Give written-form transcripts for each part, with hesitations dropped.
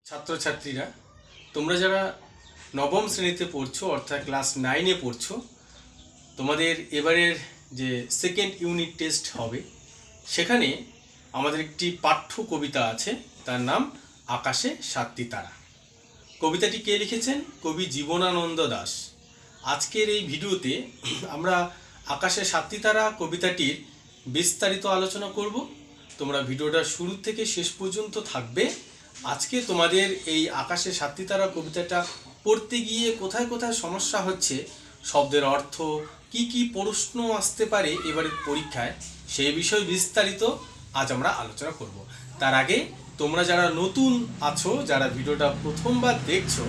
ছাত্রছাত্রীরা, তোমরা যারা নবম শ্রেণীতে পড়ছো অর্থাৎ ক্লাস 9-এ পড়ছো, তোমাদের এবারের যে সেকেন্ড ইউনিট টেস্ট হবে সেখানে আমাদের একটি পাঠ্য কবিতা আছে, তার নাম আকাশে সাতটি তারা। কবিতাটি কে লিখেছেন? কবি জীবনানন্দ দাশ। আজকের এই ভিডিওতে আমরা আকাশে সাতটি তারা কবিতাটির বিস্তারিত আলোচনা করব। তোমরা ভিডিওটা শুরু থেকে শেষ পর্যন্ত থাকবে। আজকে তোমাদের এই আকাশে সাতটি তারা কবিতাটা পড়তে গিয়ে কোথায় কোথায় সমস্যা হচ্ছে, শব্দের অর্থ কি কি প্রশ্ন আসতে পারে এবারের পরীক্ষায়, সেই বিষয়ে বিস্তারিত আজ আমরা আলোচনা করব। তার আগে তোমরা যারা নতুন আছো, যারা ভিডিওটা প্রথমবার দেখছো,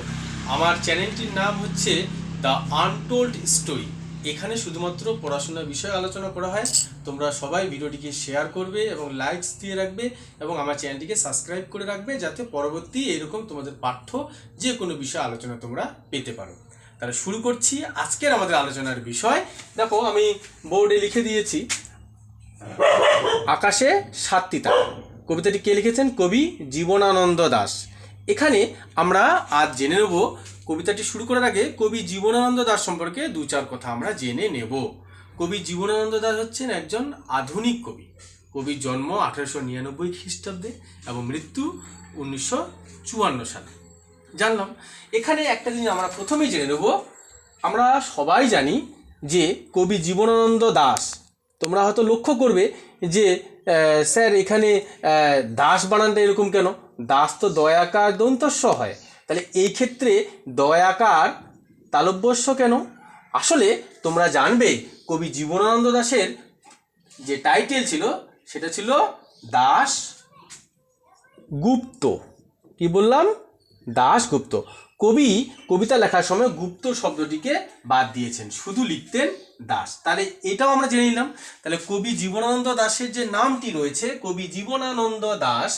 আমার চ্যানেলটির নাম হচ্ছে দ্য আনটোল্ড স্টোরি। এখানে শুধুমাত্র পড়াশোনার বিষয়ে আলোচনা করা হয়। তোমরা সবাই ভিডিওটিকে শেয়ার করবে এবং লাইকস দিয়ে রাখবে এবং আমার চ্যানেলটিকে সাবস্ক্রাইব করে রাখবে, যাতে পরবর্তী এরকম তোমাদের পাঠ্য যে কোনো বিষয়ে আলোচনা তোমরা পেতে পারো। তাহলে শুরু করছি আজকের আমাদের আলোচনার বিষয়। দেখো, আমি বোর্ডে লিখে দিয়েছি আকাশে সাতটি তারা। কবিতাটি কে লিখেছেন? কবি জীবনানন্দ দাশ। এখানে আমরা আজ জেনে নেব, কবিতাটি শুরু করার আগে কবি জীবনানন্দ দাশ সম্পর্কে দু চার কথা আমরা জেনে নেব। কবি জীবনানন্দ দাশ হচ্ছেন একজন আধুনিক কবি। কবির জন্ম 1899 খ্রিস্টাব্দে এবং মৃত্যু 1954 সালে। জানলাম। এখানে একটা জিনিস আমরা প্রথমেই জেনে নেব, আমরা সবাই জানি যে কবি জীবনানন্দ দাশ, তোমরা হয়তো লক্ষ্য করবে যে স্যার এখানে দাস বানানটা এরকম কেন? দাস তো দয়াকার দন্তস্ব হয়, তাহলে এই ক্ষেত্রে দয়াকার তালব্যস্য কেন? আসলে তোমরা জানবে কবি জীবনানন্দ দাশের যে টাইটেল ছিল সেটা ছিল দাশগুপ্ত। কি বললাম? দাশগুপ্ত। কবি কবিতা লেখার সময় গুপ্ত শব্দটিকে বাদ দিয়েছেন, শুধু লিখতেন দাস। তাহলে এটাও আমরা জেনে নিলাম। তাহলে কবি জীবনানন্দ দাশের যে নামটি রয়েছে, কবি জীবনানন্দ দাশ,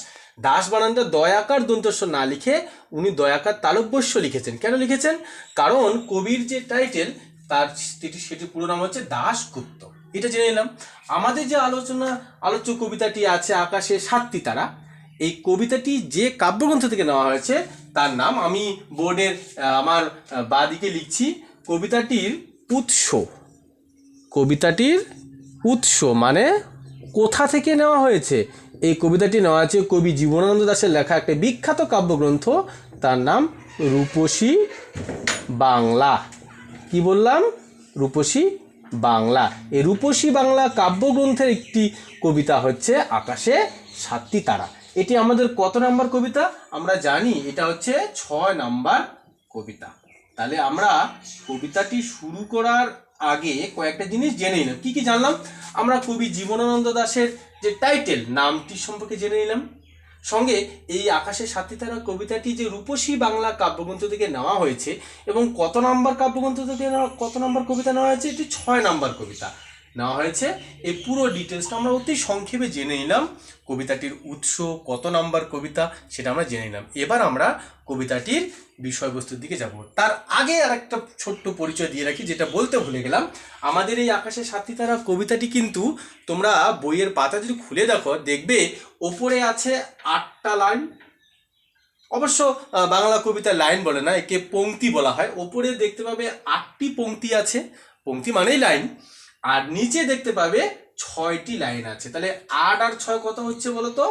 দাস বানানটা দয়াকার দন্তস্ব না লিখে উনি দয়াকার তালব্যস্য লিখেছেন। কেন লিখেছেন? কারণ কবির যে টাইটেল তার সেটি পুরো নাম হচ্ছে দাশগুপ্ত। এটা জেনে নিলাম। আমাদের যে আলোচ্য কবিতাটি আছে আকাশে সাতটি তারা, এই কবিতাটি যে কাব্যগ্রন্থ থেকে নেওয়া হয়েছে তার নাম আমি বোর্ডের আমার বাঁদিকে লিখছি। কবিতাটির উৎস, কবিতাটির উৎস মানে কোথা থেকে নেওয়া হয়েছে? এই কবিতাটি নেওয়া হয়েছে কবি জীবনানন্দ দাশের লেখা একটা বিখ্যাত কাব্যগ্রন্থ, তার নাম রূপসী বাংলা। কি বললাম? রূপসী বাংলা। এই রূপসী বাংলা কাব্যগ্রন্থের একটি কবিতা হচ্ছে আকাশে সাতটি তারা। এটি আমাদের কত নাম্বার কবিতা? আমরা জানি এটা হচ্ছে 6 নাম্বার কবিতা। তাহলে আমরা কবিতাটি শুরু করার আগে কয়েকটা জিনিস জেনে নিলাম। কি কি জানলাম? আমরা কবি জীবনানন্দ দাশের যে টাইটেল, নামটি সম্পর্কে জেনে নিলাম। সঙ্গে এই আকাশে সাতটি তারা কবিতাটি যে রূপসী বাংলা কাব্যগ্রন্থ থেকে নেওয়া হয়েছে এবং কত নাম্বার কাব্যগ্রন্থ থেকে কত নাম্বার কবিতা নেওয়া হয়েছে, এটি 6 নাম্বার কবিতা নেওয়া হয়েছে। এই পুরো ডিটেলসটা আমরা অতি সংক্ষেপে জেনে নিলাম। কবিতাটির উৎস, কত নাম্বার কবিতা, সেটা আমরা জেনে নিলাম। এবার আমরা কবিতাটির বিষয়বস্তুর দিকে যাব। তার আগে আর একটা ছোট্ট পরিচয় দিয়ে রাখি, যেটা বলতে ভুলে গেলাম। আমাদের এই আকাশে সাতটি তারা কবিতাটি কিন্তু তোমরা বইয়ের পাতা যদি খুলে দেখো, দেখবে ওপরে আছে 8টা লাইন। অবশ্য বাংলা কবিতা লাইন বলে না, একে পংক্তি বলা হয়। ওপরে দেখতে পাবে 8টি পংক্তি আছে, পংক্তি মানেই লাইন। আর নিচে দেখতে পাবে 6টি লাইন আছে। তাহলে 8 আর 6 কত হচ্ছে বলো তো?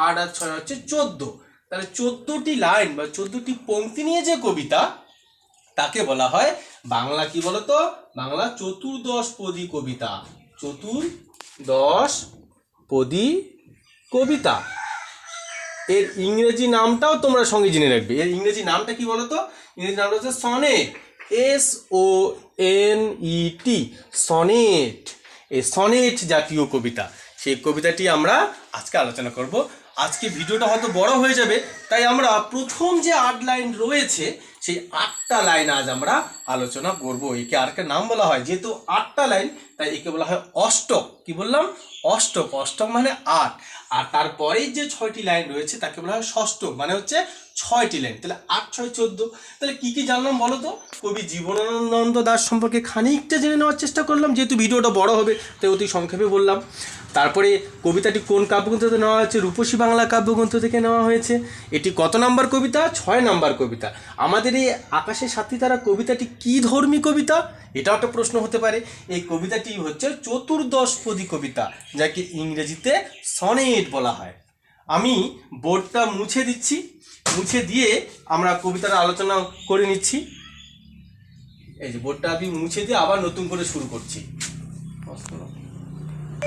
8 আর 6 হচ্ছে 14। তাহলে 14টি লাইন বা 14টি পংক্তি নিয়ে যে কবিতা, তাকে বলা হয় বাংলা কি বলো তো? বাংলা চতুর্দশপদী কবিতা। চতুর্দশপদী কবিতা। এর ইংরেজি নামটাও তোমরা সঙ্গে জেনে রাখবে। এর ইংরেজি নামটা কি বলো তো? ইংরেজি নামটা হচ্ছে সনেট। SONET, sonnet. এই সনেট জাতীয় কবিতা, সেই কবিতাটি আমরা আজকে আলোচনা করব। আজকে ভিডিওটা হয়তো বড় হয়ে যাবে, তাই আমরা প্রথম যে 8 লাইন রয়েছে সেই 8টা লাইন আজ আমরা আলোচনা করব। একে আরেকটা নাম বলা হয়, যেহেতু 8টা লাইন তাই একে বলা হয় অষ্টক। কি বললাম? অষ্টক। অষ্টক মানে 8। আর তারপরেই যে 6টি লাইন রয়েছে তাকে বলা হয় ষষ্ঠক, মানে হচ্ছে 6টি লাইন, তাহলে 8 6 14। তাহলে কি কি জানলাম বলো তো? কবি জীবনানন্দ দাশ সম্পর্কে খানিকটা জেনে নেওয়ার চেষ্টা করলাম, যেহেতু ভিডিওটা বড় হবে তাই অতি সংক্ষেপে বললাম। তারপরে কবিতাটি কোন কাব্যগ্রন্থ থেকে নেওয়া হয়েছে? রূপসী বাংলা কাব্যগ্রন্থ থেকে নেওয়া হয়েছে। এটি কত নাম্বার কবিতা? 6 নাম্বার কবিতা। আমাদের এই আকাশের সাথী তারা কবিতাটি কী ধর্মী কবিতা? এটাও একটা প্রশ্ন হতে পারে। এই কবিতাটি হচ্ছে চতুর্দশপদী কবিতা, যাকে ইংরেজিতে সনেট বলা হয়। আমি বোর্ডটা মুছে দিচ্ছি, মুছে দিয়ে আমরা কবিতার আলোচনা করে নিচ্ছি। এই যে বোর্ডটা আমি মুছে দিয়ে আবার নতুন করে শুরু করছি।